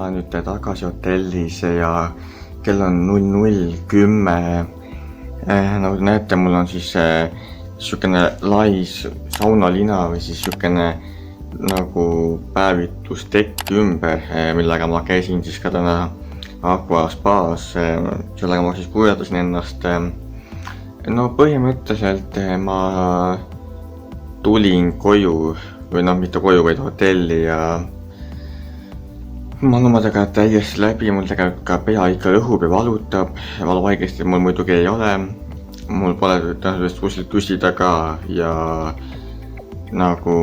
ma olen nüüd tagasi hotellis ja kell on 00:10. Nagu te näete, mul on siis niisugune lai saunalina või siis niisugune nagu päevitustekk ümber, millega ma käisin siis ka täna Aqua spaas. Sellega ma siis pujatasin ennast. No põhimõtteliselt ma tulin koju või noh, mitte koju, vaid hotelli ja ma olen omadega täiesti läbi, mul tegelikult ka pea ikka õhub ja valutab. Valuvaigesti mul muidugi ei ole, mul pole tõenäoliselt kuskilt tüsida ka ja nagu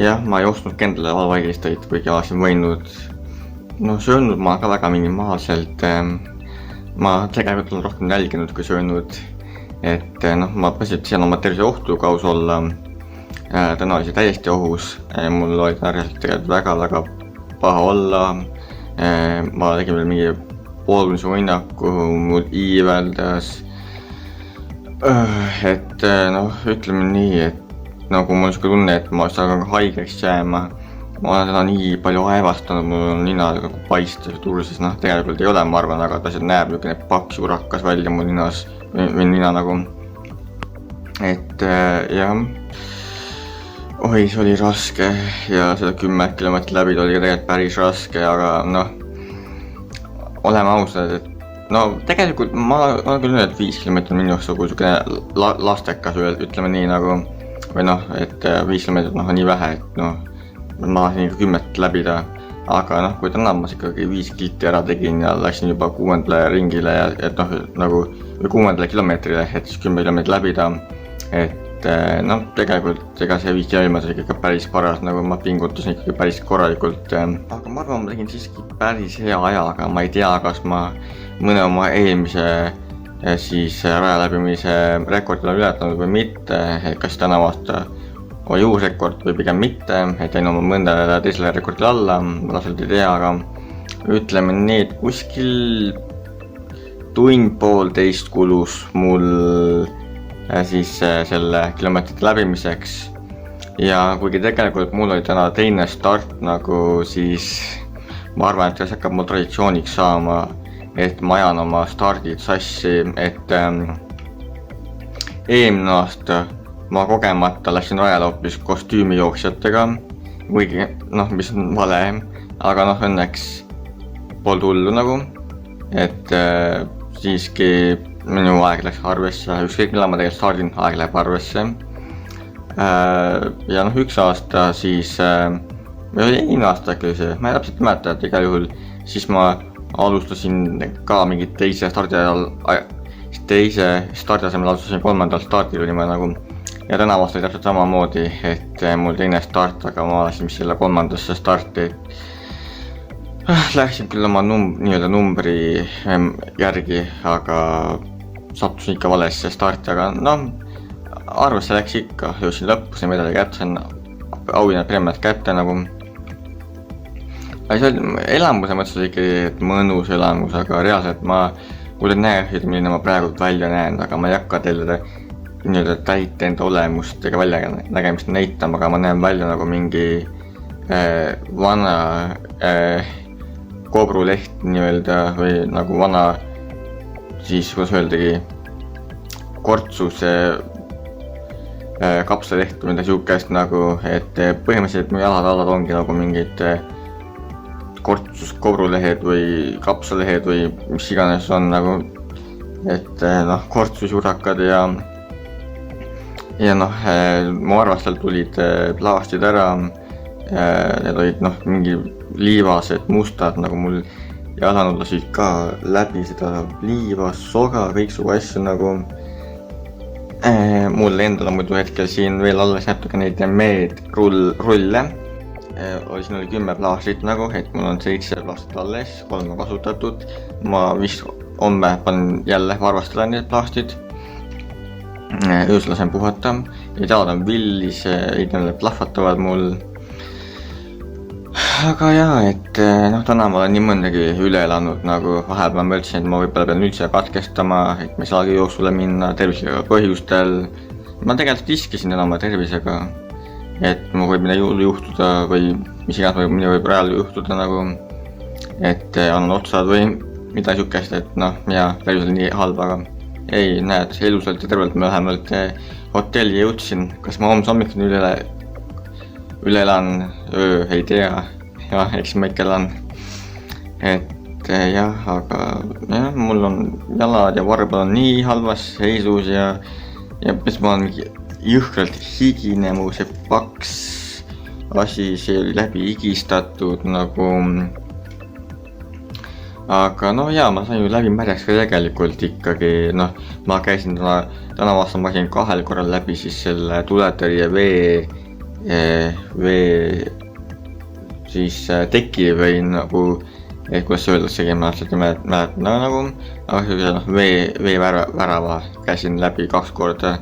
jah, ma ei ostnud endale valuvaigisteid, kuigi oleksin võinud. No söönud ma ka väga minimaalselt. Ma tegelikult olen rohkem nälginud kui söönud, et noh, ma pasitasin oma tervise ohtu kaus olla. Täna oli see täiesti ohus, mul oli tegelikult väga paha olla. Ma tegin veel mingi pooltunnise uinaku, mul iiveldas. Et noh, ütleme nii, et nagu mul on niisugune tunne, et ma saan haigeks jääma. Ma olen täna nii palju aevastanud, mul on nina nagu paistes ja tursis, noh tegelikult ei ole, ma arvan, aga ta näeb niisugune paks jurakas välja mu ninas või nina nagu. Et jah, oi, see oli raske ja seda 10 kilomeetrit läbi oli ka tegelikult päris raske, aga noh, oleme ausad, et no tegelikult ma olen küll öelnud, et 5 kilomeetrit on minu jaoks nagu niisugune lastekas, ütleme nii nagu, või noh, et 5 kilomeetrit on nii vähe, et noh, ma lasin ikka 10 läbida, aga noh, kui täna ma ikkagi 5 kilti ära tegin ja läksin juba 6. ringile ja et noh, nagu 6. kilomeetrile, et siis 10 kilomeetrit läbida, et noh, tegelikult ega see 5 kilomeetrit oli ikka päris paras, nagu ma pingutasin ikkagi päris korralikult, aga ma arvan, ma tegin siiski päris hea ajaga, ma ei tea, kas ma mõne oma eelmise siis raja läbimise rekordil on ületanud või mitte, et kas täna aasta oli uus rekord või pigem mitte, et jäin oma mõndale teisele rekordile alla, ma täpselt ei tea, aga ütleme nii, et kuskil tund-poolteist kulus mul siis selle kilomeetrite läbimiseks ja kuigi tegelikult mul oli täna teine start nagu, siis ma arvan, et see hakkab mul traditsiooniks saama, et ma ajan oma stardid sassi, et eelmine aasta ma kogemata läksin rajale hoopis kostüümijooksjatega, kuigi noh, mis on vale, aga noh, õnneks polnud hullu nagu, et siiski minu aeg läks arvesse, ükskõik millal ma tegelikult stardin, aeg läheb arvesse. Ja noh, üks aasta siis, või oli eelmine aasta äkki see, ma ei täpselt ei mäleta, et igal juhul siis ma alustasin ka mingit teise stardi asemel alustasin 3. stardil oli ma nagu ja täna aasta oli täpselt samamoodi, et mul teine start, aga ma läksin vist selle 3. starti. Läksin küll oma nii-öelda numbri järgi, aga sattusin ikka valesse starti, aga noh, arvesse läks ikka, jõudsin lõppu, see medali kätte, sain auhinnad preemiad kätte nagu. See elamuse mõttes oli ikkagi mõnus elamus, aga reaalselt ma mulle näed, milline ma praegu välja näen, aga ma ei hakka teile nii-öelda täita enda olemust ega välja nägemist näitama, aga ma näen välja nagu mingi vana kobruleht nii-öelda või nagu vana siis, kuidas öeldagi, kortsus kapsaleht või midagi siukest nagu, et põhimõtteliselt mu jalad allad ongi nagu mingid kortsus kobrulehed või kapsalehed või mis iganes on nagu, et noh, kortsusjurakad ja noh, mu arvastel tulid plaastid ära, need olid noh, mingi liivased, mustad, nagu mul jalanud lasid ka läbi seda liivast, soga, kõiksugu asju nagu. Mul endal on muidu hetkel siin veel alles natuke neid rulle. Siin oli 10 plaastrit nagu, et mul on 7 plaastrit alles, 3 on kasutatud. Ma vist homme panen jälle varvastele need plaastrid. Öösel lasen puhata ja jalad on villis, need plahvatavad mul. Aga jaa, et noh, täna ma olen nii mõndagi üle elanud, nagu vahepeal ma mõtlesin, et ma võib-olla pean üldse katkestama, et ma ei saagi jooksule minna tervisega põhjustel. Ma tegelikult iskisin täna oma tervisega, et mul võib midagi juhtuda või mis iganes võib reaalselt juhtuda nagu, et annan otsad või midagi siukest, et noh, jaa, tervisel nii halb, aga ei, näed, elusalt ja tervelt ma vähemalt hotelli jõudsin, kas ma homse hommikuni üle elan, ei tea, jah, eks ma ikka elan, et jah, aga jah, mul on jalad ja varbad on nii halvas seisus ja mis ma olen mingi jõhkralt higine, mu see paks asi, see oli läbi higistatud nagu, aga no jaa, ma sain ju läbi märjaks ka tegelikult ikkagi, noh, ma käisin täna vastu, ma käin 2 korral läbi siis selle tuletõrje vee siis teki või nagu, et kuidas öeldaksegi, ma täpselt ei mäletan nagu, aga veevärava käisin läbi 2 korda,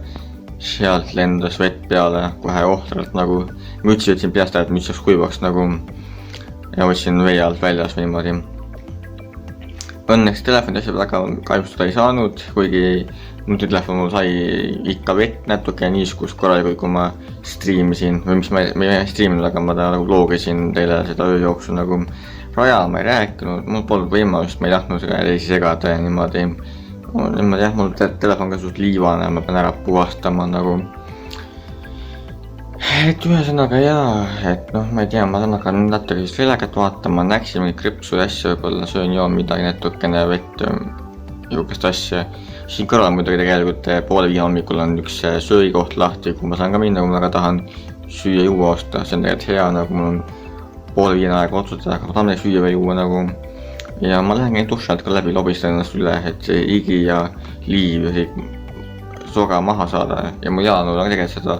sealt lendas vett peale kohe ohtralt nagu, mütsi võtsin peast ära, et müts saaks kuivaks nagu ja võtsin vee alt väljas või niimoodi. Õnneks telefoni asjad väga kahjustada ei saanud, kuigi nutitelefon mul sai ikka vett natuke niiskus korralikult, kui ma striimisin või mis ma ei striiminud, aga ma nagu loogisin teile seda öö jooksul nagu raja, ma ei rääkinud, mul polnud võimalust, ma ei tahtnud teisi segada ja niimoodi jah, mul telefon ka suht liivane, ma pean ära puhastama nagu. Et ühesõnaga jaa, et noh, ma ei tea, ma saan hakkan natuke siis telekat vaatama, näksin mingi kripsu ja asja, võib-olla söön joon midagi natukene vett, niisugust asja. Siin kõrval muidugi tegelikult 4:30 hommikul on üks söögikoht lahti, kuhu ma saan ka minna, kui ma väga tahan süüa juua osta, see on tegelikult hea, nagu mul on 4:30 aega otsustada, aga ma tahan midagi süüa või juua nagu. Ja ma lähen käin duši alt ka läbi, lobistan ennast üle, et see higi ja liiv ja soga maha saada ja mu jalanõud on tegelikult seda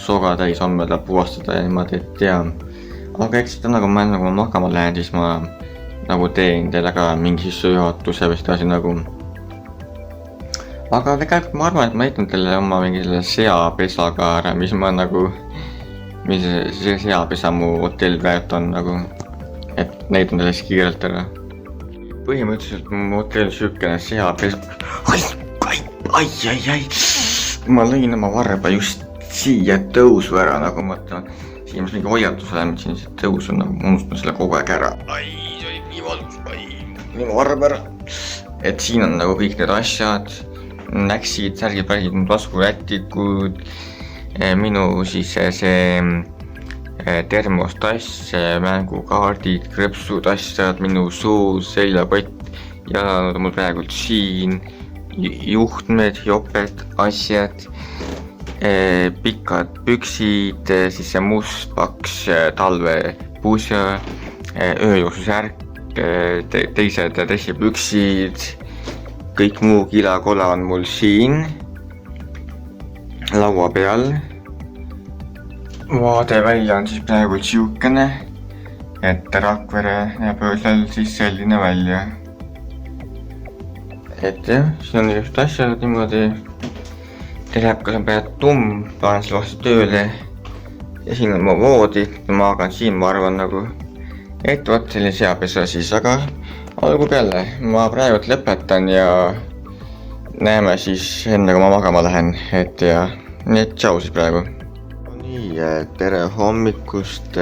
soga täis on, ma tahab puhastada ja niimoodi, et jaa. Aga eks täna, kui ma magama lähen, siis ma nagu teen teile ka mingi sissejuhatuse või sedasi nagu. Aga tegelikult ma arvan, et ma näitan teile oma mingi selle seapesakaare, mis ma nagu, mis see seapesa mu hotell praegu on nagu, et näitan teile siis kiirelt ära. Põhimõtteliselt mu hotell süükene seapesa, ai, ma lõin oma varba just siia tõusu ära, nagu mõtlen, siin mingi hoiatus olema, et siin see tõus on nagu, ma unustan selle kogu aeg ära. Ai, see oli nii valus, lõin oma varba ära. Et siin on nagu kõik need asjad, näksid, särgid, taskurätikud, minu siis see termostass, mängukaardid, krõpsud, asjad, minu suu, seljapott, jalanõud on mul praegult siin, juhtmed, joped, asjad, pikad püksid, siis see must paks talvepusa, ööjooksusärk, teised dressipüksid, kõik muu kila-kola on mul siin laua peal. Vaade välja on siis praegu siukene, et Rakvere näeb öösel siis selline välja. Et jah, siin on just asjad niimoodi. Telekas on praegu tumm, panen selle vastu tööle. Ja siin on mu voodi, ma hakan siin, ma arvan nagu, et võt selline seapesa siis, aga olgu peale, ma praegu lõpetan ja näeme siis enne, kui ma magama lähen, et ja nii et tšau siis praegu. Nii, tere hommikust,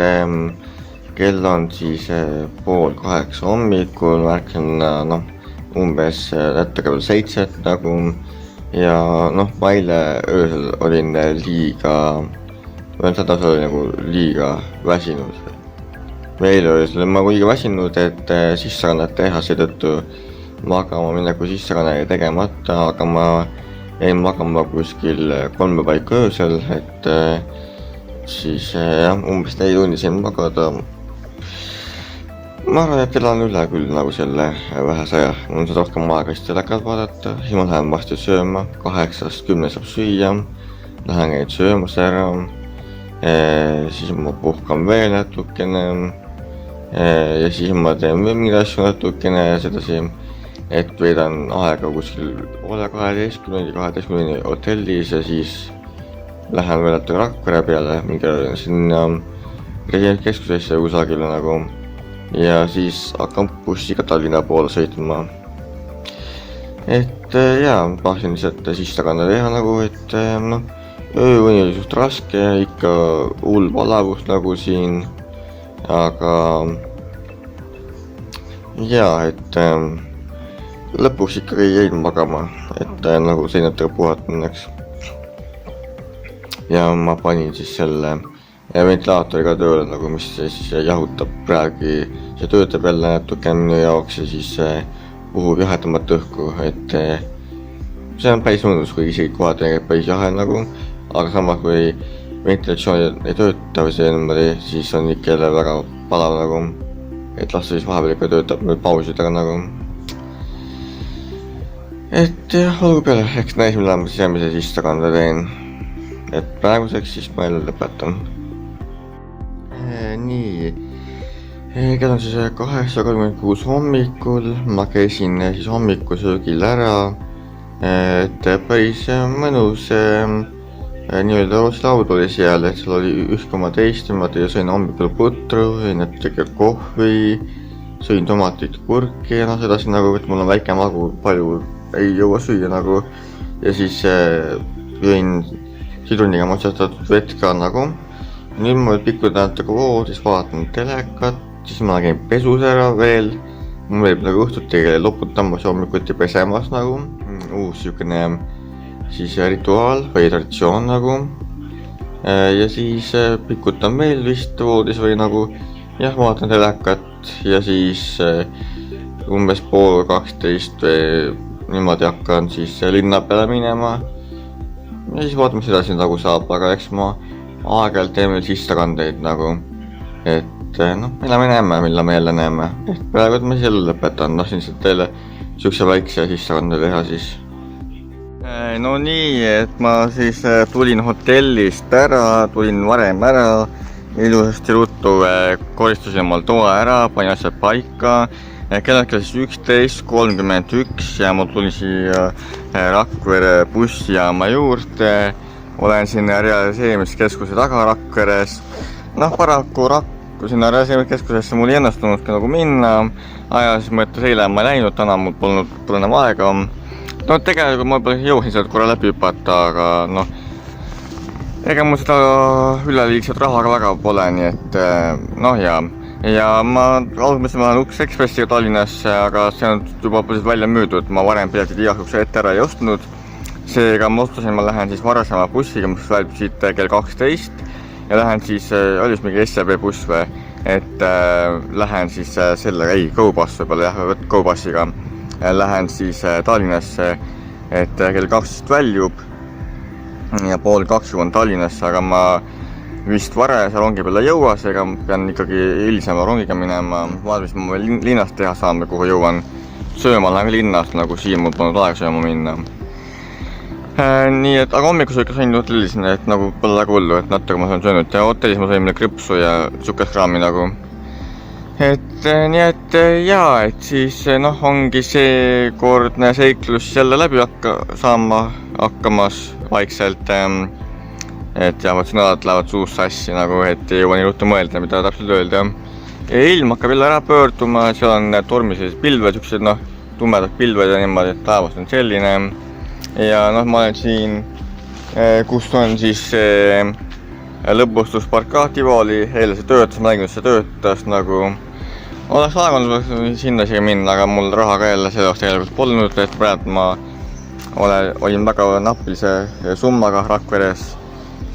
kell on siis 7:30 hommikul, märksin noh, umbes natuke veel 7 nagu ja noh, ma eile öösel olin liiga, seda oli nagu liiga väsinud. Eile öösel ma kuigi väsinud, et sissekannet teha, seetõttu magama mineku sissekanne tegemata, aga ma jäin magama kuskil 3 paika öösel, et siis jah, umbes 4 tundi sain magada. Ma arvan, et elan üle küll nagu selle vähese aja, mul on seda rohkem aega siis telekat vaadata, siis ma lähen varsti sööma, 8-10 saab süüa, lähen käin söömas ära, siis ma puhkan veel natukene ja siis ma teen veel mingeid asju natukene ja sedasi, et veedan aega kuskil 12 hotellis ja siis lähen veel natuke Rakvere peale, mingi sinna keskusesse kusagile nagu ja siis hakkan bussiga Tallinna poole sõitma. Et jaa, tahtsin lihtsalt sissekanne teha nagu, et noh, ööuni oli suht raske, ikka hull palavus nagu siin, aga jaa, et lõpuks ikkagi jäin magama, et nagu seinatega puhata õnneks. Ja ma panin siis selle ventilaatori ka tööle, nagu mis siis jahutab praegu, see töötab jälle natuke minu jaoks ja siis puhub jahedamat õhku, et see on päris mõnus, kui isegi kohad tegeb päris jahe nagu, aga samas kui ventilatsioon ei tööta või see niimoodi, siis on ikka jälle väga palav nagu, et las siis vahepeal ikka töötab nüüd pausidega nagu. Et jah, olgu peale, eks näis, millal ma siis järgmise sissekande teen. Et praeguseks siis ma jälle lõpetan. Nii, kell on siis 8:36 hommikul, ma käisin siis hommikusöögil ära, et päris mõnus nii-öelda roosilaud oli seal, et seal oli 1,2 niimoodi ja sõin hommikul putru, sõin natuke kohvi, sõin tomatit, kurki ja noh, sedasi nagu, et mul on väike magu, palju ei jõua süüa nagu ja siis jõin sidruniga matsatatud vett ka nagu. Nüüd ma võin pikkuda natuke voodis, vaatan telekat, siis ma käin pesus ära veel. Mul võib nagu õhtuti loputamas ja hommikuti pesemas nagu. Uus siukene siis rituaal või traditsioon nagu. Ja siis pikutan veel vist voodis või nagu, jah, vaatan telekat ja siis umbes 11:30 või niimoodi hakkan siis linna peale minema. Ja siis vaatame, mis edasi nagu saab, aga eks ma aeg-ajalt teen veel sissekandeid nagu, et noh, millal me näeme, millal me jälle näeme, et praegu ma siis jälle lõpetan, tahtsin lihtsalt teile siukse väikse sissekande teha siis. No nii, et ma siis tulin hotellist ära, tulin varem ära, ilusasti ruttu koristasin omal toa ära, panin asjad paika, kellelgi siis 11:31 ja ma tulin siia Rakvere bussijaama juurde. Olen siin realiseerimiskeskuse taga Rakveres. Noh, paraku sinna realiseerimiskeskusesse mul ei õnnestunudki nagu minna. Ajas mõttes eile ma ei läinud, täna mul polnud enam aega. No tegelikult ma jõusin sealt korra läbi hüpata, aga noh, ega mul seda üleliigset raha ka väga pole, nii et noh ja ma alguses ma olen Uks Ekspressiga Tallinnasse, aga see on juba välja müüdud, ma varem piletid igasuguks ette ära ei ostnud. Seega ma otsustasin, ma lähen siis varasema bussiga, mis väljub siit kell 12 ja lähen siis, oli vist mingi SEB buss või, et lähen siis GoBus võib-olla jah, GoBussiga lähen siis Tallinnasse, et kell 12 väljub ja 1:30 on Tallinnasse, aga ma vist varajase rongi peale ei jõua, seega pean ikkagi hilisema rongiga minema, vaatan, mis ma veel linnast teha saan või kuhu jõuan. Sööma lähen linnast, nagu siin mul polnud aeg sööma minna. Nii et, aga hommikusööka sain hotellis, et nagu pole väga hullu, et natuke ma saan söönud ja hotellis ma sain meile krõpsu ja sukest kraami nagu. Et nii et jaa, et siis noh, ongi seekordne seiklus jälle läbi saama hakkamas vaikselt. Et jah, sõnad lähevad suus sassi nagu, et ei jõua nii ruttu mõelda, mida täpselt öelda. Ilm hakkab jälle ära pöörduma, seal on tormilised pilved, siuksed noh, tumedad pilved ja niimoodi, et taevas on selline. Ja noh, ma olen siin, kus on siis lõbustuspark ka Tivoli, eile see töötas, ma nägin, et see töötas nagu. Oleks aeganud sinna siia minna, aga mul raha ka jälle selle jaoks tegelikult polnud, et praegu ma olin väga napilise summaga Rakveres.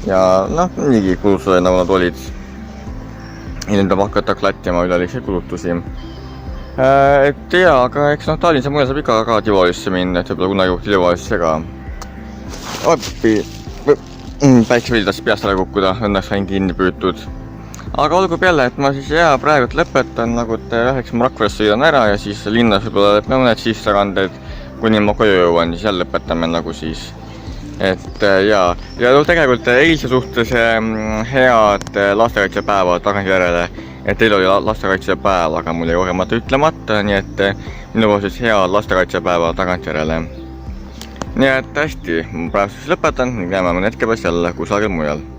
Ja noh, niigi kulutused nagu nad olid. Ilm peab hakata klattima üleliigseid kulutusi. Et jaa, aga eks noh, Tallinnse mujal saab ikka ka Tivolisse minna, et võib-olla kunagi juhti Tivolisse ka. Oppi, päiksepild tahtsid peast ära kukkuda, õnneks sain kinni püütud. Aga olgu peale, et ma siis jaa praegu lõpetan, nagu et läheks ma Rakverest sõidan ära ja siis linnas võib-olla mõned sissekanded, kuni ma koju jõuan, siis jälle lõpetame nagu siis. Et jaa, ja tegelikult eilse suhtes head lastekaitsepäeva tagantjärele, et teil oli lastekaitsepäev, aga mul jäi kogemata ütlemata, nii et minu poolt siis head lastekaitsepäeva tagantjärele. Nii et hästi, ma praegu siis lõpetan ning näeme mõne hetke pärast jälle kusagil mujal.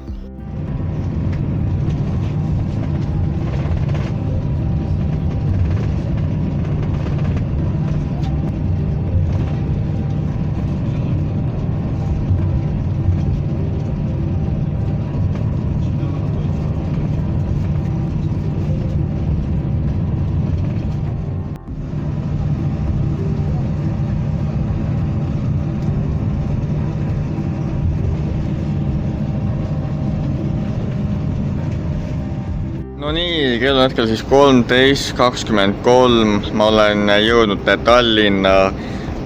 Nii, kell on hetkel siis 13:23, ma olen jõudnud Tallinna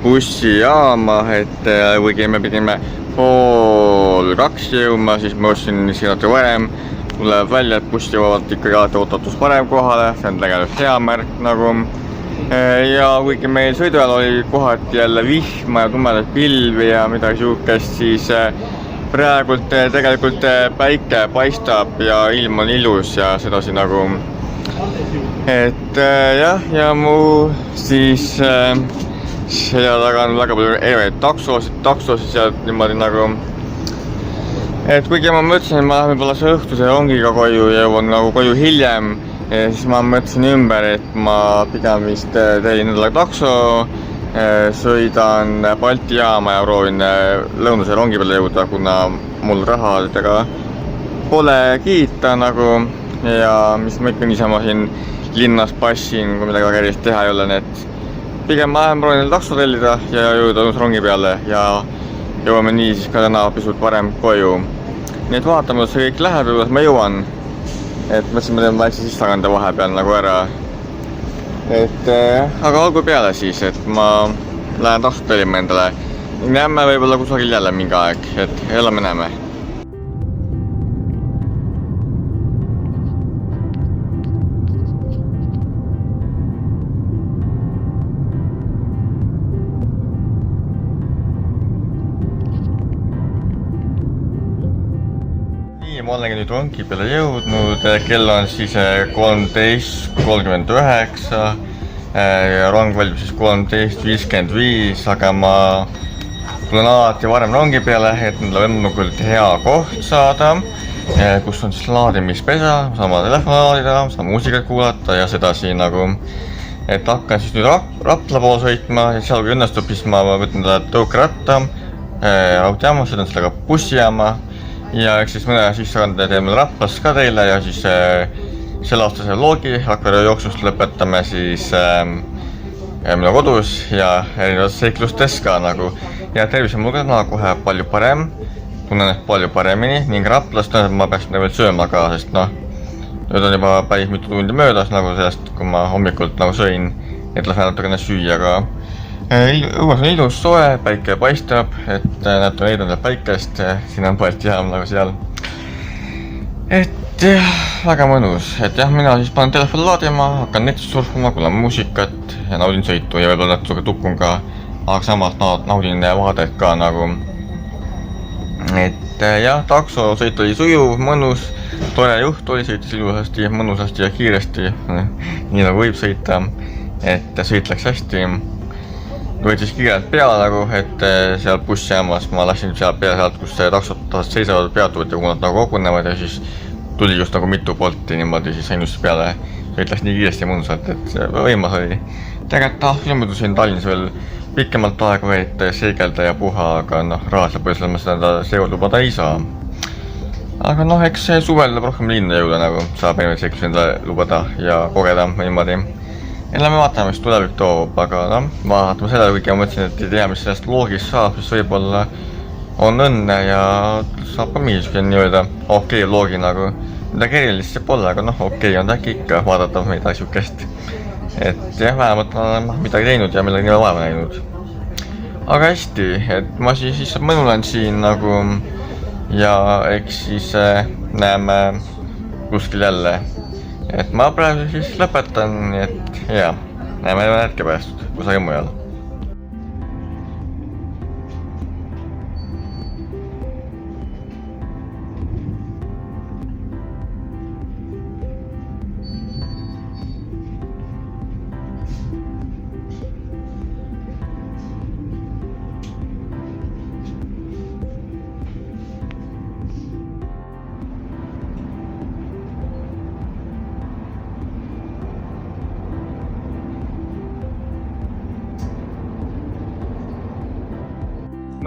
bussijaama, et kuigi me pidime 1:30 jõudma, siis ma ostsin siin natuke varem. Tuleb välja, et buss jõuavad ikkagi alati ootatus varem kohale, see on tegelikult hea märk nagu. Ja kuigi meil sõidu ajal oli kohati jälle vihma ja tumedaid pilvi ja midagi siukest, siis praegult tegelikult päike paistab ja ilm on ilus ja sedasi nagu. Et jah, ja mu siis selja taga on väga palju erinevaid taksosid sealt niimoodi nagu. Et kuigi ma mõtlesin, et ma lähen võib-olla see õhtuse rongiga koju ja jõuan nagu koju hiljem, siis ma mõtlesin ümber, et ma pigem vist tellin endale takso, sõidan Balti jaama ja proovin lõunase rongi peale jõuda, kuna mul rahadega pole kiita nagu. Ja mis ma ikka niisama siin linnas passin, kui midagi väga erilist teha ei ole, nii et pigem ma lähen proovin takso tellida ja jõuda lõunase rongi peale ja jõuame nii siis ka täna pisut varem koju. Nii et vaatame, kuidas see kõik läheb ja kuidas ma jõuan. Et mõtlesin, ma teen väikse sistakande vahepeal nagu ära. Et aga olgu peale siis, et ma lähen taksot tellima endale. Näeme võib-olla kusagil jälle mingi aeg, et elame näeme. Ma olengi nüüd rongi peale jõudnud, kell on siis 13:39 ja rong valib siis 13:55, aga ma tulen alati varem rongi peale, et endale võimalikult hea koht saada, kus on siis laadimispesa, saan oma telefoni laadida, saan muusikat kuulata ja sedasi nagu. Et hakkan siis nüüd Rapla poole sõitma ja seal kui õnnestub, siis ma võtan tõukeratta raudteejaama, sõidan sellega bussijaama. Ja eks siis mõne sissekande teeme Raplas ka teile ja siis selle aastase vlogi Rakvere jooksust lõpetame siis minu kodus ja erinevates seiklustes ka nagu. Ja tervis on mul ka täna kohe palju parem, tunnen ennast palju paremini ning Raplas tõenäoliselt ma peaks veel sööma ka, sest noh, nüüd on juba päris mitu tundi möödas nagu sellest, kui ma hommikult nagu sõin, et lähen natukene süüa ka. Õues on ilus soe, päike paistab, et näete leidnud päikest, siin on Balti jaam nagu seal. Et jah, väga mõnus, et jah, mina siis panen telefoni laadima, hakkan netist surfama, kuulan muusikat ja naudin sõitu ja võib-olla natuke tukun ka, aga samas naudin vaadet ka nagu. Et jah, takso sõit oli sujuv, mõnus, tore juht oli, sõitis ilusasti, mõnusasti ja kiiresti, nii nagu võib sõita, et sõit läks hästi. Võttis kiirelt peale nagu, et seal bussijaamas ma läksin seal peale sealt, kus taksod seisavad peatuvad ja kui nad nagu kogunevad ja siis tuli just nagu mitu polti niimoodi siis ainult peale. Sõit läks nii kiiresti ja mõnusalt, et võimas oli. Tegelikult ilmudu siin Tallinnas veel pikemalt aega et seigelda ja puha, aga noh, rahasel põhjusel ma seda seekord lubada ei saa. Aga noh, eks suvel tuleb rohkem linna jõuda nagu, saab erinevaid seiklusi endale lubada ja kogeda niimoodi. Ja me vaatame, mis tulevik toob, aga noh, vaatame selle, kuigi ma mõtlesin, et ei tea, mis sellest loogist saab, siis võib-olla on õnne ja saab ka mingisugune nii-öelda okei loogi nagu. Midagi erilist see pole, aga noh, okei on ta äkki ikka vaadata midagi siukest. Et jah, vähemalt olen midagi teinud ja midagi nii vaeva näinud. Aga hästi, et ma siis mõnulen siin nagu ja eks siis näeme kuskil jälle. Et ma praegu siis lõpetan, et jah, näeme hetke pärast kusagil mujal.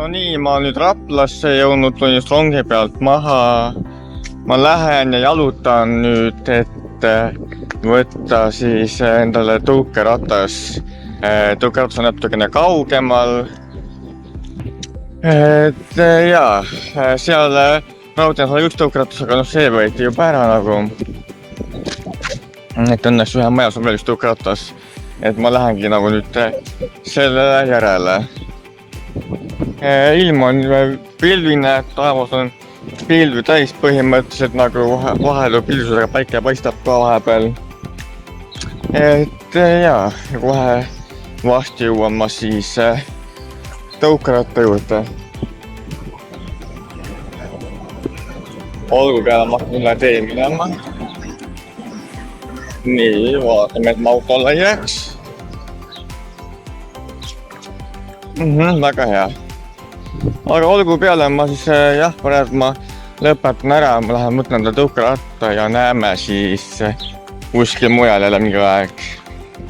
No nii, ma olen nüüd Raplasse jõudnud, tulin just rongi pealt maha. Ma lähen ja jalutan nüüd, et võtta siis endale tõukeratas. Tõukeratas on natukene kaugemal. Et jaa, seal raudteel oli üks tõukeratas, aga noh, see võeti juba ära nagu. et õnneks ühe majas on veel üks tõukratas, et ma lähengi nagu nüüd sellele järele. Ilm on pilvine, taevas on pilvi täis põhimõtteliselt nagu vahel pilvsusega päike paistab ka vahepeal. Et jaa, kohe varsti jõuan ma siis tõukeratta juurde. Olgu peale ma hakkan üle tee minema. Nii, vaatame, et ma auto alla ei jääks. Väga hea. Aga olgu peale ma siis jah, praegu ma lõpetan ära, ma lähen mõtlen tõukeratta ja näeme siis kuskil mujal jälle mingi aeg.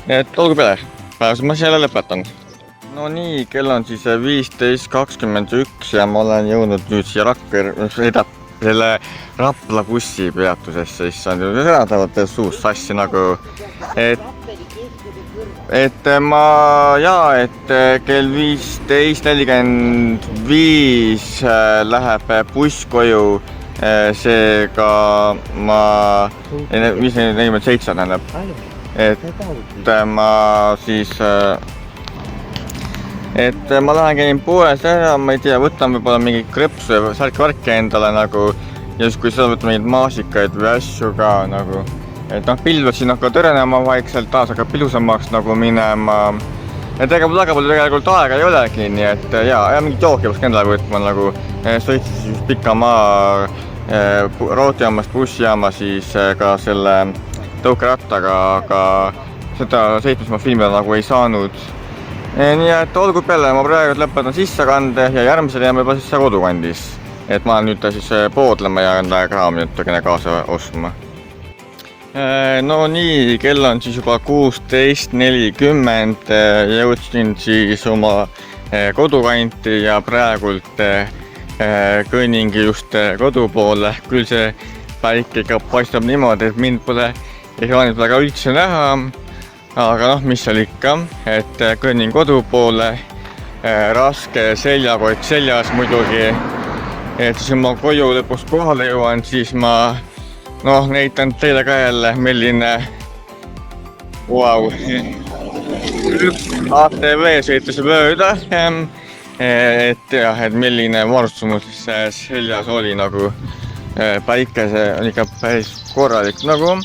Et olgu peale, praegu ma siis jälle lõpetan. No nii, kell on siis 15:21 ja ma olen jõudnud nüüd siia selle Rapla bussipeatusesse, issand, seda tahavad suus sassi nagu, et kell 15:45 läheb buss koju, seega ma, 15:47 tähendab, et ma siis, et ma lähen käin poes ära, ma ei tea, võtan võib-olla mingi krõpsu ja särk-värki endale nagu ja siis kui seda võtan mingeid maasikaid või asju ka nagu, et noh, pilved siin hakkavad tõrenema vaikselt, taas hakkab ilusamaks nagu minema. Et ega mul väga palju tegelikult aega ei olegi, nii et ja mingit jooki peaks endale võtma nagu sõitsin siis pika maa raudteejaamast bussijaama siis ka selle tõukerattaga, aga seda sõitmist ma filmida nagu ei saanud. Nii et olgu peale, ma praegu lõpetan sissekande ja järgmisel jääme juba sisse kodukandis. Et ma olen nüüd siis poodlema ja enda kraami natukene kaasa ostma. No nii, kell on siis juba 16:40, jõudsin siis oma kodukanti ja praegult kõnningi just kodu poole. Küll see päike ikka paistab niimoodi, et mind pole ekraanil ka üldse näha. Aga noh, mis seal ikka, et kõnnin kodu poole, raske seljakott seljas muidugi, et siis ma koju lõpuks kohale jõuan, siis ma näitan teile ka jälle, milline ATV sõitis mööda, et jah, et milline varustus seljas oli nagu, päikese on ikka päris korralik nagu.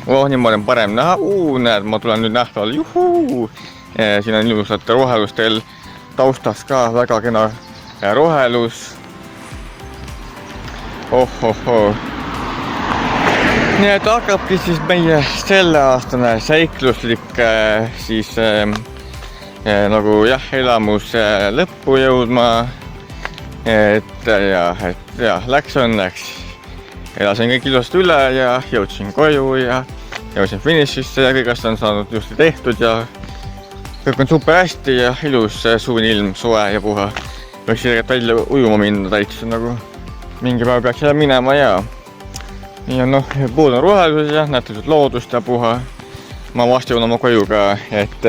Niimoodi on parem näha, näed, ma tulen nüüd nähtaval, juhuu! Siin on ilusat rohelust teil taustas ka, väga kena rohelus. Nii et hakkabki siis meie selleaastane seikluslik siis nagu jah, elamus lõppu jõudma. Et jah, läks õnneks. Elasin kõik ilusasti üle ja jõudsin koju ja jõudsin finišisse ja kõigest on saanud just tehtud ja kõik on super hästi ja ilus suuni ilm, soe ja puha. Võiks tegelikult välja ujuma minna täitsa nagu mingi päev peaks jälle minema ja noh, puud on roheluses ja näete loodust ja puha. Ma vast jõuan oma koju ka, et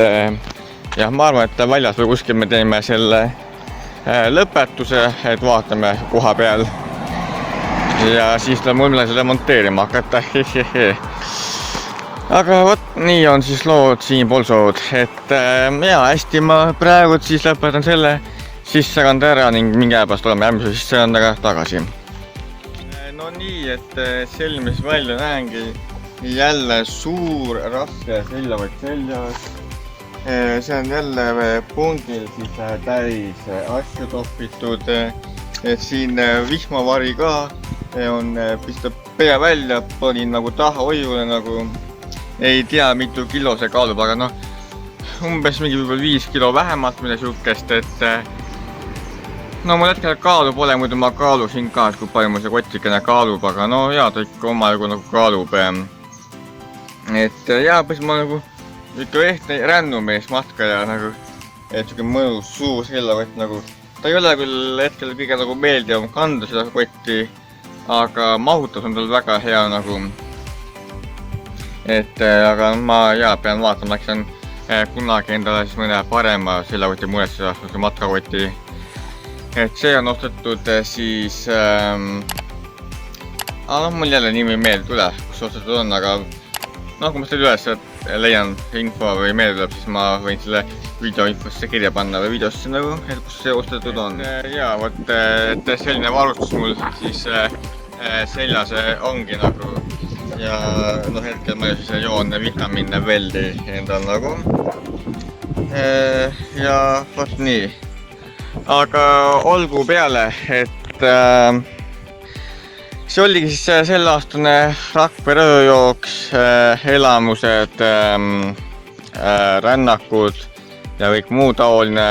jah, ma arvan, et väljas või kuskil me teeme selle lõpetuse, et vaatame koha peal. Ja siis tuleb mul selle monteerima hakata. Aga võt, nii on siis lood siinpool sood. Et ja hästi ma praegu siis lõpetan selle sissekande ära ning mingi aja pärast oleme järgmise sissekandega tagasi. No nii, et selmis välja näengi jälle suur raske seljavõtt seljas. See on jälle pungil siis täis asju topitud. Et siin vihmavari ka on pistab pea välja, panin nagu taha hoiule nagu ei tea mitu kilo see kaalub, aga noh umbes mingi 5 kilo vähemalt mida siukest, et no mul hetkel kaalu pole, muidu ma kaalusin ka, et kui palju mul see kotikene kaalub, aga no jaa, ta ikka omajagu nagu kaalub. Et jaa, päris ma nagu ikka ehtne rännumees matkaja nagu, et siuke mõnus suur sellavõtt nagu. Ta ei ole küll hetkel kõige nagu meeldivam kanda seda kotti, aga mahutus on tal väga hea nagu. Et aga ma pean vaatama, äkki on kunagi endale siis mõne parema seljakoti muretseda matkakoti. Et see on ostetud siis mul jälle nimi meelde tule, kus ostetud on, aga kui ma selle üles leian info või meelde tuleb, siis ma võin selle video infosse kirja panna või videosse nagu, et kus see ostetud on. Jaa, vot selline varustus mul siis seljas ongi nagu ja hetkel ma siis joon vitamiine veldi endal nagu. Ja vot nii. Aga olgu peale, et see oligi siis selleaastane Rakvere ööjooks, elamused, rännakud ja kõik muu taoline.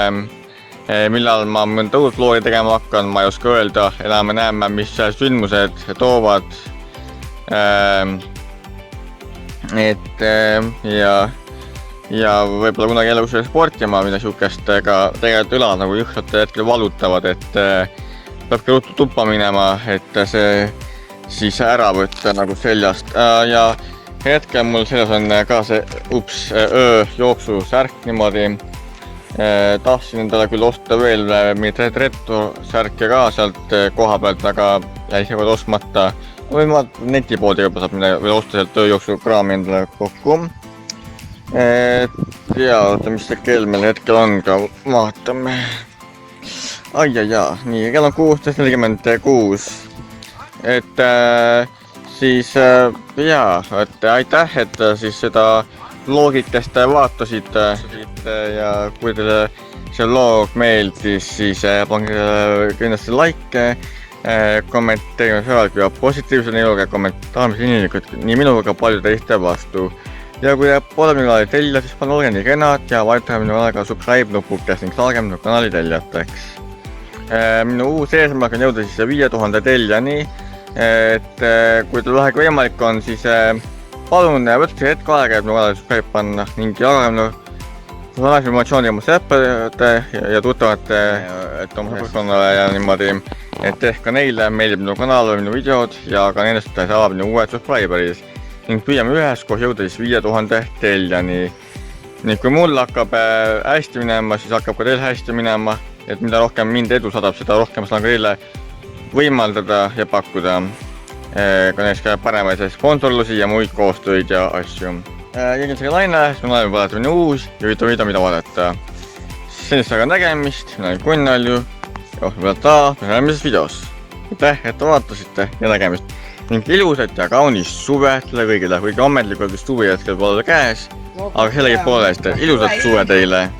Millal ma mõnda uut loogi tegema hakkan, ma ei oska öelda. Elame-näeme, mis sündmused toovad. Ja võib-olla kunagi elus sportima, mida siukest, aga tegelikult õlad nagu jõhkralt hetkel valutavad, et peabki ruttu tuppa minema, et see siis ära võtta nagu seljast. Ja hetkel mul seljas on ka see ööjooksusärk niimoodi. Tahtsin endale küll osta veel mingit retro-särke ka sealt koha pealt, aga jäi seekord ostmata. Või ma netipoodi juba saab veel osta sealt ööjooksukraami endale kokku. Jaa, oota, mis see kell meil hetkel on ka, vaatame. Nii, kell on 16:46. Et siis jaa, et aitäh, et siis seda loogikest vaatasite ja kui teile see loog meeldis, siis pange kindlasti like, kommenteerime sõbralikult ja positiivse niiluga kommentaariumis inimlikult nii minuga palju teiste vastu. Ja kui te pole minu kanali tellija, siis palun olge nii kenad ja vajutage minu kanaliga subscribe nupukest ning saage minu kanali tellijateks. Minu uus eesmärk on jõuda siis 5000 tellijani, et kui teil vähegi võimalik on, siis palun võtke hetk aega, et minu kanali subscribe panna ning jagage minu informatsiooni oma sõprade ja tuttavate, et oma sõprannale ja niimoodi, et ehk ka neile meeldib minu kanal või minu videod ja ka nendest saab minu uued subscriberid. Ning püüame üheskoos jõuda siis 5000 tellijani. Ning kui mul hakkab hästi minema, siis hakkab ka teil hästi minema, et mida rohkem mind edu saadab, seda rohkem saan ka teile võimaldada ja pakkuda ka näiteks ka paremaid sponsorlusi ja muid koostöid ja asju. Jõgin selle laine, siis ma olen vaadata minu uus ja üritan video mida vaadata. Sellist aga nägemist, mina olen Kunnalju ja me näeme siis videos. Aitäh, et vaatasite ja nägemist. Ning ilusat ja kaunist suve teile kõigile, kuigi ametlikult vist suvi hetkel pole käes, aga sellegipoolest ilusat suve teile.